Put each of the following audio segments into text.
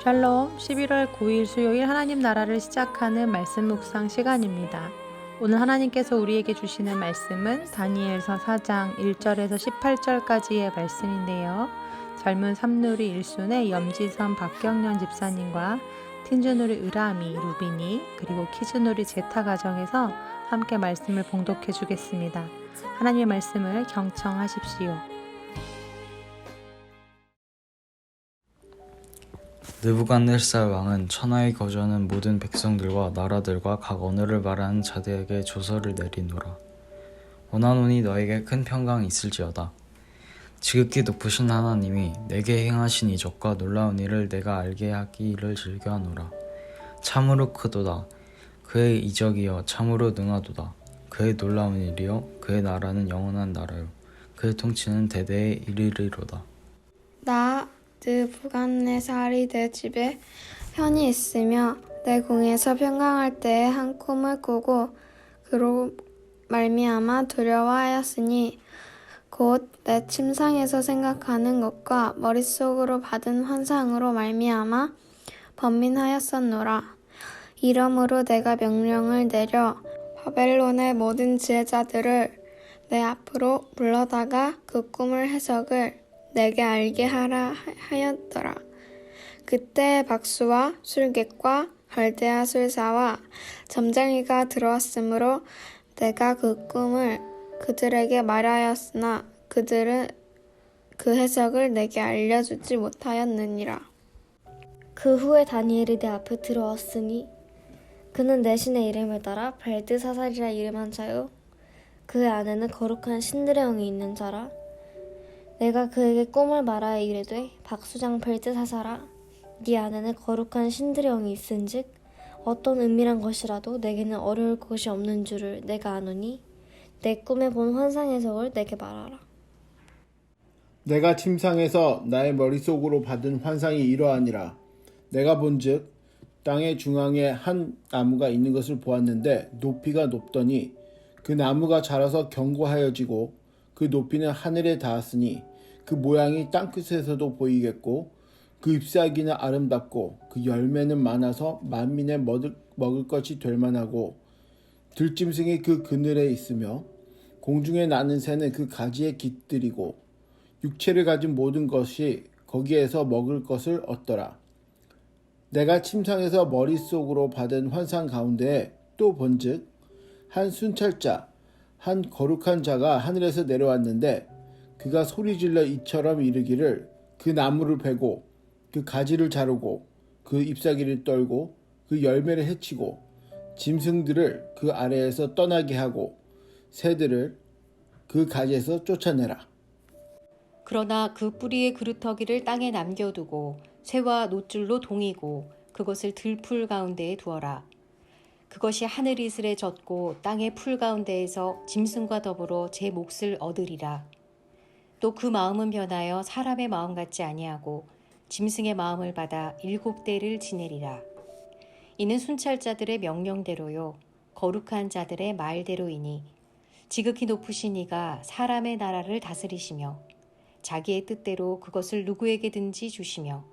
샬롬, 11월 9일 수요일 하나님 나라를 시작하는 말씀 묵상 시간입니다. 오늘 하나님께서 우리에게 주시는 말씀은 다니엘서 4장 1절에서 18절까지의 말씀인데요. 젊은 삼누리 일순의 염지선 박경련 집사님과 틴즈누리 으라미 루비니 그리고 키즈누리 제타 가정에서 함께 말씀을 봉독해 주겠습니다. 하나님의 말씀을 경청하십시오. 느부갓네살 왕은 천하에 거주하는 모든 백성들과 나라들과 각 언어를 말하는 자들에게 조서를 내리노라. 원하노니 너에게 큰 평강이 있을지어다. 지극히 높으신 하나님이 내게 행하신 이적과 놀라운 일을 내가 알게 하기를 즐겨하노라. 참으로 크도다. 그의 이적이여 참으로 능하도다. 그의 놀라운 일이여 그의 나라는 영원한 나라요 그의 통치는 대대에 이르리로다. 나 느부갓네살이 내 집에 편히 있으며 내 궁에서 평강할 때에 한 꿈을 꾸고 그로 말미암아 두려워하였으니 곧 내 침상에서 생각하는 것과 머릿속으로 받은 환상으로 말미암아 번민하였었노라. 이러므로 내가 명령을 내려 바벨론의 모든 지혜자들을 내 앞으로 불러다가 그 꿈을 해석을 내게 알게 하라 하였더라. 그때 박수와 술객과 갈대아 술사와 점쟁이가 들어왔으므로 내가 그 꿈을 그들에게 말하였으나 그들은 그 해석을 내게 알려주지 못하였느니라. 그 후에 다니엘이 내 앞에 들어왔으니 그는 내 신의 이름을 따라 벨드사살이라 이름한 자요 그의 안에는 거룩한 신들의 영이 있는 자라. 내가 그에게 꿈을 말하여 이르되 박수장 벨드사살아 네 안에는 거룩한 신들의 영이 있은즉 어떤 은밀한 것이라도 내게는 어려울 것이 없는 줄을 내가 아노니 내 꿈에 본 환상 해석을 내게 말하라. 내가 침상에서 나의 머릿속으로 받은 환상이 이러하니라. 내가 본즉 땅의 중앙에 한 나무가 있는 것을 보았는데 높이가 높더니 그 나무가 자라서 견고하여지고 그 높이는 하늘에 닿았으니 그 모양이 땅끝에서도 보이겠고 그 잎사귀는 아름답고 그 열매는 많아서 만민의 먹을 것이 될 만하고 들짐승이 그 그늘에 있으며 공중에 나는 새는 그 가지에 깃들이고 육체를 가진 모든 것이 거기에서 먹을 것을 얻더라. 내가 침상에서 머릿속으로 받은 환상 가운데 또 본즉 한 순찰자 한 거룩한 자가 하늘에서 내려왔는데 그가 소리질러 이처럼 이르기를 그 나무를 베고 그 가지를 자르고 그 잎사귀를 떨고 그 열매를 해치고 짐승들을 그 아래에서 떠나게 하고 새들을 그 가지에서 쫓아내라. 그러나 그 뿌리의 그루터기를 땅에 남겨두고 새와 노줄로 동이고 그것을 들풀 가운데에 두어라. 그것이 하늘 이슬에 젖고 땅의 풀 가운데에서 짐승과 더불어 제 몫을 얻으리라. 또 그 마음은 변하여 사람의 마음 같지 아니하고 짐승의 마음을 받아 7대를 지내리라. 이는 순찰자들의 명령대로요 거룩한 자들의 말대로이니 지극히 높으신 이가 사람의 나라를 다스리시며 자기의 뜻대로 그것을 누구에게든지 주시며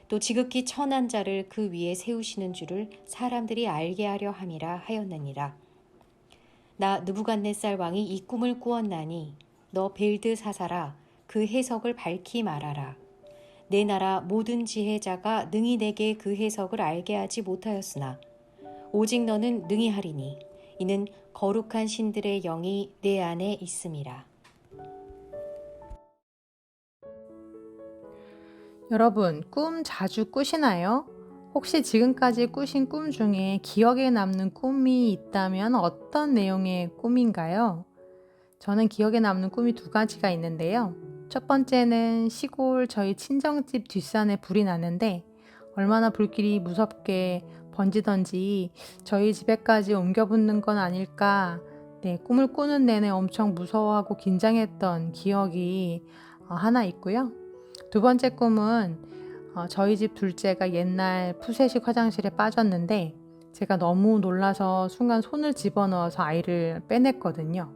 또 지극히 천한 자를 그 위에 세우시는 줄을 사람들이 알게 하려 함이라 하였느니라. 나 느부갓네살 왕이 이 꿈을 꾸었나니 너 벨드사살아 그 해석을 밝히 말하라. 내 나라 모든 지혜자가 능히 내게 그 해석을 알게 하지 못하였으나 오직 너는 능히 하리니 이는 거룩한 신들의 영이 내 안에 있음이라. 여러분, 꿈 자주 꾸시나요? 혹시 지금까지 꾸신 꿈 중에 기억에 남는 꿈이 있다면 어떤 내용의 꿈인가요? 저는 기억에 남는 꿈이 2가지가 있는데요. 첫 번째는 시골 저희 친정집 뒷산에 불이 났는데 얼마나 불길이 무섭게 번지던지 저희 집에까지 옮겨 붙는 건 아닐까 꿈을 꾸는 내내 엄청 무서워하고 긴장했던 기억이 하나 있고요. 2번째 꿈은 저희 집 둘째가 옛날 푸세식 화장실에 빠졌는데 제가 너무 놀라서 순간 손을 집어넣어서 아이를 빼냈거든요.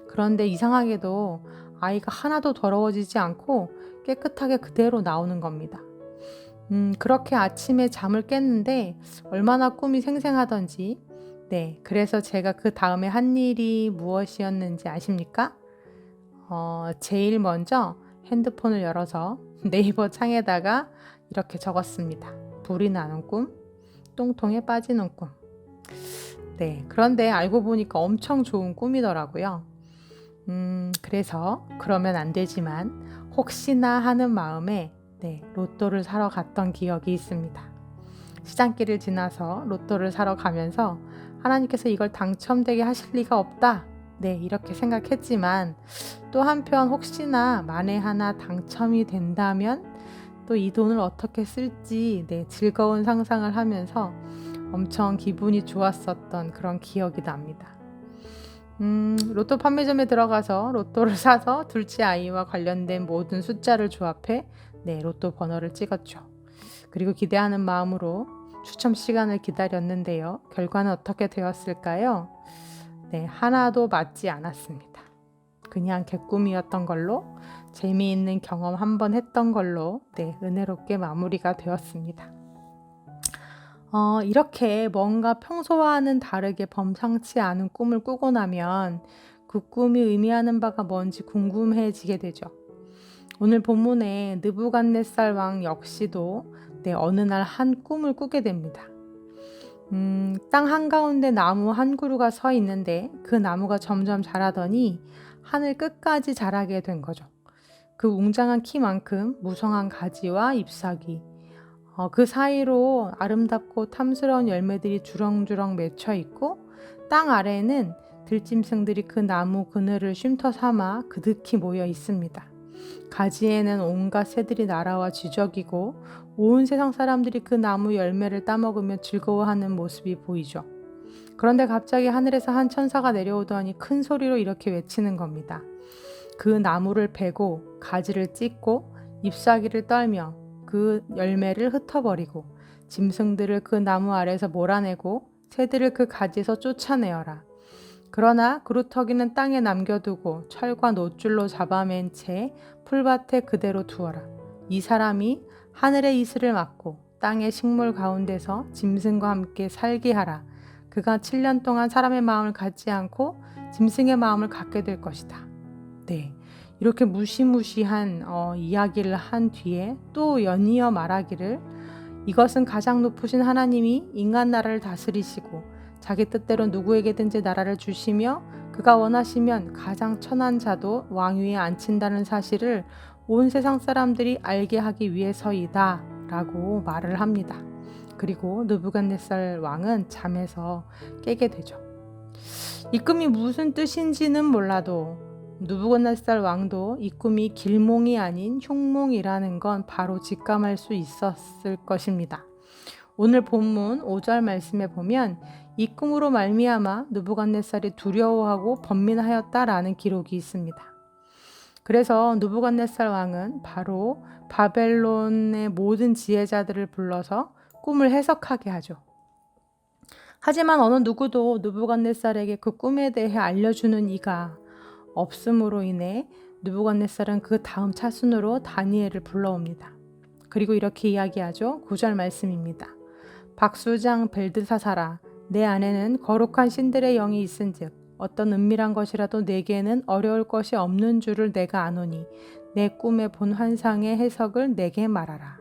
그런데 이상하게도 아이가 하나도 더러워지지 않고 깨끗하게 그대로 나오는 겁니다. 그렇게 아침에 잠을 깼는데 얼마나 꿈이 생생하던지. 네, 그래서 제가 그 다음에 한 일이 무엇이었는지 아십니까? 제일 먼저 핸드폰을 열어서 네이버 창에다가 이렇게 적었습니다. 불이 나는 꿈, 똥통에 빠지는 꿈. 네, 그런데 알고 보니까 엄청 좋은 꿈이더라고요. 그래서 그러면 안 되지만 혹시나 하는 마음에 로또를 사러 갔던 기억이 있습니다. 시장길을 지나서 로또를 사러 가면서 하나님께서 이걸 당첨되게 하실 리가 없다. 이렇게 생각했지만 또 한편 혹시나 만에 하나 당첨이 된다면 또 이 돈을 어떻게 쓸지 즐거운 상상을 하면서 엄청 기분이 좋았었던 그런 기억이 납니다. 로또 판매점에 들어가서 로또를 사서 둘째 아이와 관련된 모든 숫자를 조합해 로또 번호를 찍었죠. 그리고 기대하는 마음으로 추첨 시간을 기다렸는데요. 결과는 어떻게 되었을까요? 하나도 맞지 않았습니다. 그냥 개꿈이었던 걸로, 재미있는 경험 한번 했던 걸로 은혜롭게 마무리가 되었습니다. 이렇게 뭔가 평소와는 다르게 범상치 않은 꿈을 꾸고 나면 그 꿈이 의미하는 바가 뭔지 궁금해지게 되죠. 오늘 본문의 느부갓네살 왕 역시도 어느 날 한 꿈을 꾸게 됩니다. 땅 한가운데 나무 한 그루가 서 있는데 그 나무가 점점 자라더니 하늘 끝까지 자라게 된 거죠. 그 웅장한 키만큼 무성한 가지와 잎사귀, 그 사이로 아름답고 탐스러운 열매들이 주렁주렁 맺혀 있고 땅 아래에는 들짐승들이 그 나무 그늘을 쉼터 삼아 그득히 모여 있습니다. 가지에는 온갖 새들이 날아와 지저귀고 온 세상 사람들이 그 나무 열매를 따먹으며 즐거워하는 모습이 보이죠. 그런데 갑자기 하늘에서 한 천사가 내려오더니 큰 소리로 이렇게 외치는 겁니다. 그 나무를 베고 가지를 찢고 잎사귀를 떨며 그 열매를 흩어버리고 짐승들을 그 나무 아래에서 몰아내고 새들을 그 가지에서 쫓아내어라. 그러나 그루터기는 땅에 남겨두고 철과 놋줄로 잡아맨 채 풀밭에 그대로 두어라. 이 사람이 하늘의 이슬을 막고 땅의 식물 가운데서 짐승과 함께 살게 하라. 그가 7년 동안 사람의 마음을 갖지 않고 짐승의 마음을 갖게 될 것이다. 이렇게 무시무시한 이야기를 한 뒤에 또 연이어 말하기를 이것은 가장 높으신 하나님이 인간 나라를 다스리시고 자기 뜻대로 누구에게든지 나라를 주시며 그가 원하시면 가장 천한 자도 왕위에 앉힌다는 사실을 온 세상 사람들이 알게 하기 위해서이다 라고 말을 합니다. 그리고 느부갓네살 왕은 잠에서 깨게 되죠. 이 꿈이 무슨 뜻인지는 몰라도 느부갓네살 왕도 이 꿈이 길몽이 아닌 흉몽이라는 건 바로 직감할 수 있었을 것입니다. 오늘 본문 5절 말씀에 보면 이 꿈으로 말미암아 느부갓네살이 두려워하고 번민하였다라는 기록이 있습니다. 그래서 느부갓네살 왕은 바로 바벨론의 모든 지혜자들을 불러서 꿈을 해석하게 하죠. 하지만 어느 누구도 느부갓네살에게 그 꿈에 대해 알려주는 이가 없음으로 인해 느부갓네살은 그 다음 차순으로 다니엘을 불러옵니다. 그리고 이렇게 이야기하죠. 9절 말씀입니다. 박수장 벨드사사라, 내 안에는 거룩한 신들의 영이 있은즉 어떤 은밀한 것이라도 내게는 어려울 것이 없는 줄을 내가 아노니 내 꿈에 본 환상의 해석을 내게 말하라.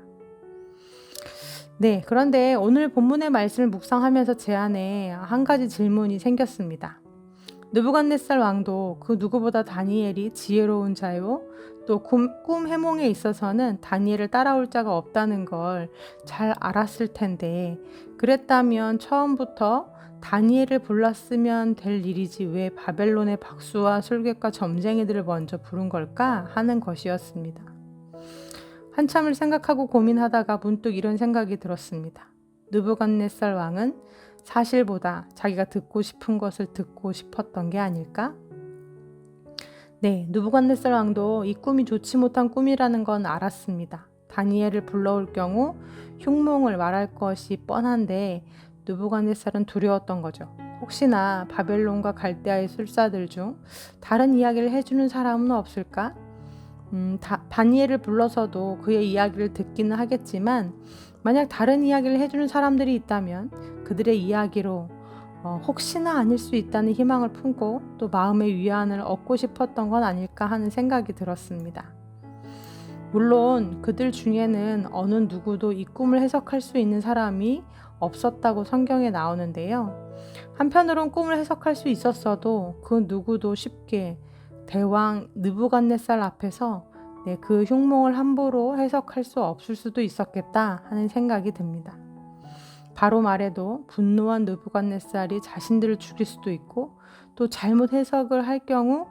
그런데 오늘 본문의 말씀을 묵상하면서 제 안에 한 가지 질문이 생겼습니다. 느부갓네살 왕도 그 누구보다 다니엘이 지혜로운 자요, 또 꿈 해몽에 있어서는 다니엘을 따라올 자가 없다는 걸 잘 알았을 텐데 그랬다면 처음부터 다니엘을 불렀으면 될 일이지 왜 바벨론의 박수와 술객과 점쟁이들을 먼저 부른 걸까 하는 것이었습니다. 한참을 생각하고 고민하다가 문득 이런 생각이 들었습니다. 느부갓네살 왕은 사실보다 자기가 듣고 싶은 것을 듣고 싶었던 게 아닐까? 느부갓네살 왕도 이 꿈이 좋지 못한 꿈이라는 건 알았습니다. 다니엘을 불러올 경우 흉몽을 말할 것이 뻔한데 느부갓네살은 두려웠던 거죠. 혹시나 바벨론과 갈대아의 술사들 중 다른 이야기를 해주는 사람은 없을까? 다니엘을 불러서도 그의 이야기를 듣기는 하겠지만 만약 다른 이야기를 해주는 사람들이 있다면 그들의 이야기로 혹시나 아닐 수 있다는 희망을 품고 또 마음의 위안을 얻고 싶었던 건 아닐까 하는 생각이 들었습니다. 물론 그들 중에는 어느 누구도 이 꿈을 해석할 수 있는 사람이 없었다고 성경에 나오는데요. 한편으론 꿈을 해석할 수 있었어도 그 누구도 쉽게 대왕 느부갓네살 앞에서 그 흉몽을 함부로 해석할 수 없을 수도 있었겠다 하는 생각이 듭니다. 바로 말해도 분노한 느부갓네살이 자신들을 죽일 수도 있고 또 잘못 해석을 할 경우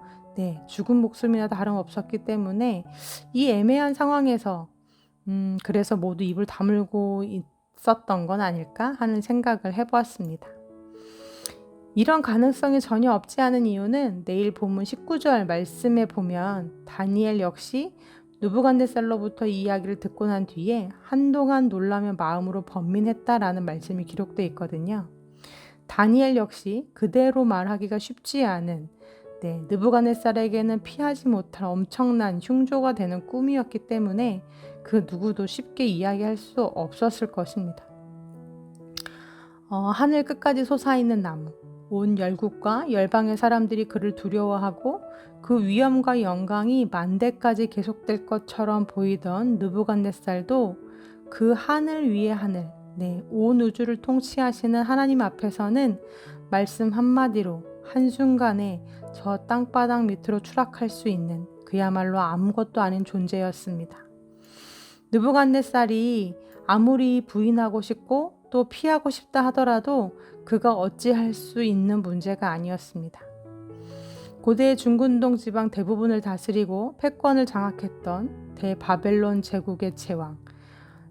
죽은 목숨이나 다름없었기 때문에 이 애매한 상황에서 그래서 모두 입을 다물고 있었던 건 아닐까 하는 생각을 해보았습니다. 이런 가능성이 전혀 없지 않은 이유는 내일 본문 19절 말씀에 보면 다니엘 역시 느부갓네살로부터 이 이야기를 듣고 난 뒤에 한동안 놀라며 마음으로 번민했다라는 말씀이 기록되어 있거든요. 다니엘 역시 그대로 말하기가 쉽지 않은 느부갓네살에게는 피하지 못할 엄청난 흉조가 되는 꿈이었기 때문에 그 누구도 쉽게 이야기할 수 없었을 것입니다. 하늘 끝까지 솟아있는 나무, 온 열국과 열방의 사람들이 그를 두려워하고 그 위엄과 영광이 만대까지 계속될 것처럼 보이던 느부갓네살도 그 하늘 위의 하늘, 온 우주를 통치하시는 하나님 앞에서는 말씀 한마디로 한순간에 저 땅바닥 밑으로 추락할 수 있는 그야말로 아무것도 아닌 존재였습니다. 느부갓네살이 아무리 부인하고 싶고 또 피하고 싶다 하더라도 그가 어찌할 수 있는 문제가 아니었습니다. 고대 중근동 지방 대부분을 다스리고 패권을 장악했던 대바벨론 제국의 제왕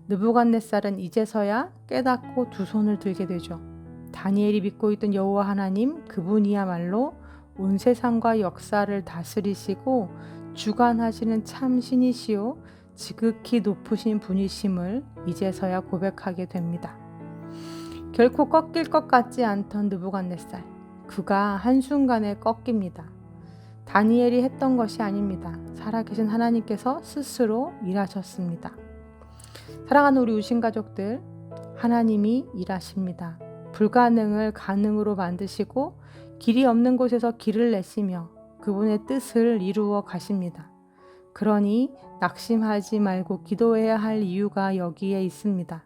느부갓네살은 이제서야 깨닫고 두 손을 들게 되죠. 다니엘이 믿고 있던 여호와 하나님 그분이야말로 온 세상과 역사를 다스리시고 주관하시는 참 신이시오 지극히 높으신 분이심을 이제서야 고백하게 됩니다. 결코 꺾일 것 같지 않던 느부갓네살, 그가 한순간에 꺾입니다. 다니엘이 했던 것이 아닙니다. 살아계신 하나님께서 스스로 일하셨습니다. 사랑하는 우리 우신가족들, 하나님이 일하십니다. 불가능을 가능으로 만드시고 길이 없는 곳에서 길을 내시며 그분의 뜻을 이루어 가십니다. 그러니 낙심하지 말고 기도해야 할 이유가 여기에 있습니다.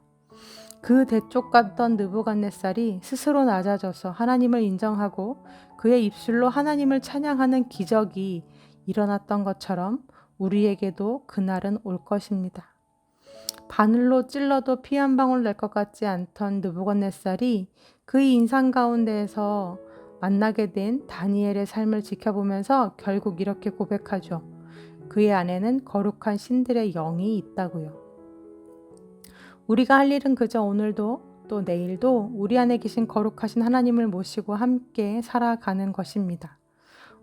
그 대쪽 같던 느부갓네살이 스스로 낮아져서 하나님을 인정하고 그의 입술로 하나님을 찬양하는 기적이 일어났던 것처럼 우리에게도 그날은 올 것입니다. 바늘로 찔러도 피 한 방울 날 것 같지 않던 느부갓네살이 그의 인상 가운데에서 만나게 된 다니엘의 삶을 지켜보면서 결국 이렇게 고백하죠. 그의 안에는 거룩한 신들의 영이 있다고요. 우리가 할 일은 그저 오늘도 또 내일도 우리 안에 계신 거룩하신 하나님을 모시고 함께 살아가는 것입니다.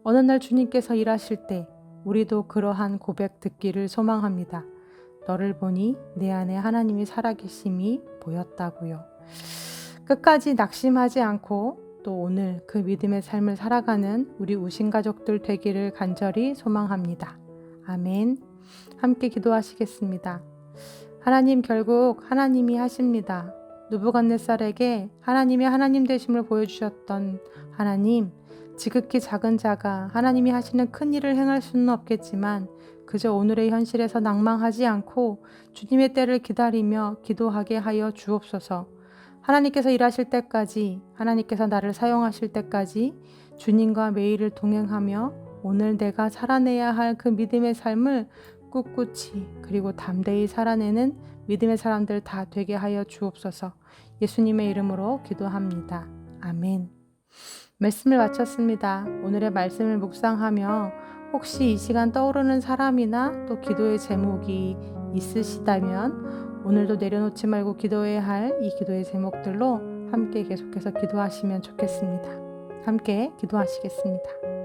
어느 날 주님께서 일하실 때 우리도 그러한 고백 듣기를 소망합니다. 너를 보니 내 안에 하나님이 살아계심이 보였다고요. 끝까지 낙심하지 않고 또 오늘 그 믿음의 삶을 살아가는 우리 우신가족들 되기를 간절히 소망합니다. 아멘. 함께 기도하시겠습니다. 하나님, 결국 하나님이 하십니다. 느부갓네살에게 하나님의 하나님 되심을 보여주셨던 하나님, 지극히 작은 자가 하나님이 하시는 큰 일을 행할 수는 없겠지만 그저 오늘의 현실에서 낭망하지 않고 주님의 때를 기다리며 기도하게 하여 주옵소서. 하나님께서 일하실 때까지, 하나님께서 나를 사용하실 때까지 주님과 매일을 동행하며 오늘 내가 살아내야 할 그 믿음의 삶을 꿋꿋이 그리고 담대히 살아내는 믿음의 사람들 다 되게 하여 주옵소서. 예수님의 이름으로 기도합니다. 아멘. 말씀을 마쳤습니다. 오늘의 말씀을 묵상하며 혹시 이 시간 떠오르는 사람이나 또 기도의 제목이 있으시다면 오늘도 내려놓지 말고 기도해야 할 이 기도의 제목들로 함께 계속해서 기도하시면 좋겠습니다. 함께 기도하시겠습니다.